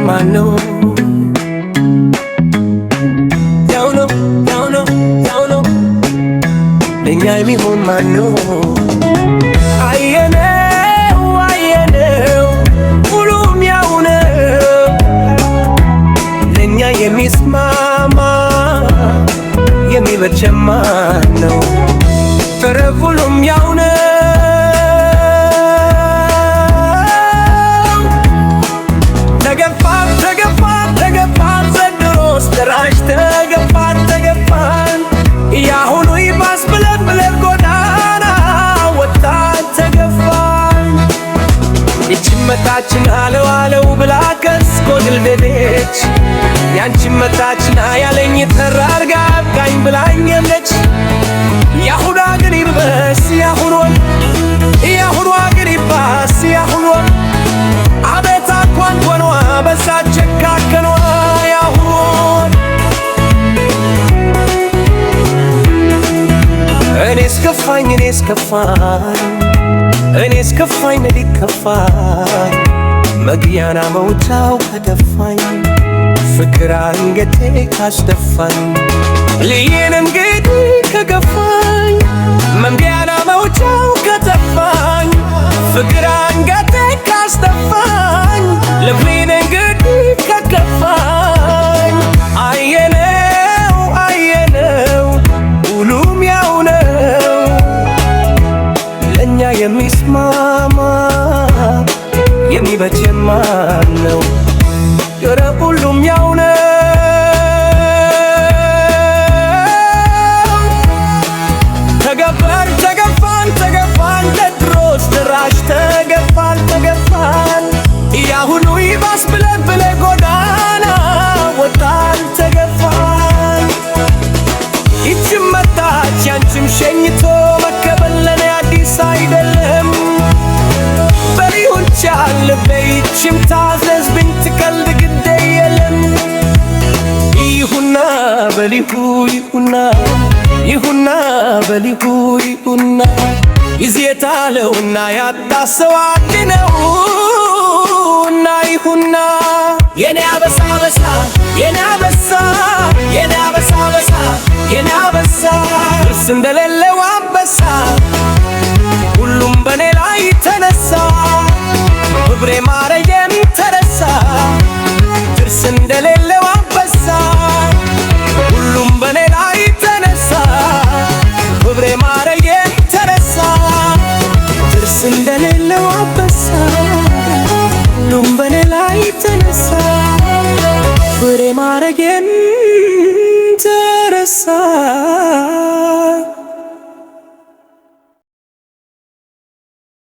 ማነው? ያው ነው ያው ነው ያው ነው ለኛ የሚሆን ማነው? አየነው አየነው ሁሉም ያው ነው ለኛ የሚስማማ የሚበጀ ማነው? ኧረ ሁሉም ያው ነው ተገፋን ያሁኑ ይባስ ብለን ጎዳና ወጣን ተገፋን ይችን መታችን አለው ብላ ከስኮድል ቤች ያንቺን መታችን ያለኝ ተራርጋ አብቃኝ ብላኝ የለች ያሁኑ ግን ይርበስ ያሁኑ ግን ይባስ ያሁኑ አቤት አኳን ኮኗ በዛ ጨካከኗ እኔስ ከፋኝ ሊከፋኝ መግቢያና መውጫው ከደፋኝ ፍቅር አንገቴ ካስደፋኝ ልዬን እንግዲህ ከገፋኝ መግቢያና መውጫው ከጠፋኝ ፍቅር አንገቴ ካስደፋኝ ልቤን እንግዲህ ከገፋኝ አየነው ሁሉም ያው ነው ለኛ የሚስማማ የሚበጀ ማነው? ኧረ ሁሉም ያው ነው ተገፋን ለድሮስ ድራሽ ተገፋን ያሁኑ ይባስ ብለን ጎዳና ወጣን ተገፋን ይችም መጣች ያንቺም ሸኝቶ መቀበል ለኔ አዲስ አይደለም በሊሁን ቻል በይችም ታዘዝ ብንት ቀልድ ግዴ የለም ይሁና በሊሁ ይሁና በሊሁ ይሁና ይዜታለውና ያጣሰው አንድ ነውና ይሁና የኔ አበሳ እርስ እንደሌለው አንበሳ ሁሉም በኔ ላይ ተነሳ ክብሬ ማረጌም ተረሳ እርስ እንደሌለው አንበሳ ሁሉም በኔ ላይ ተነሳ ክብሬ ማረጌም ተረሳ እርስ እንደሌለው አንበሳ ሁሉም በኔ ላይ ተነሳ ክብሬ ማረጌም ተረሳ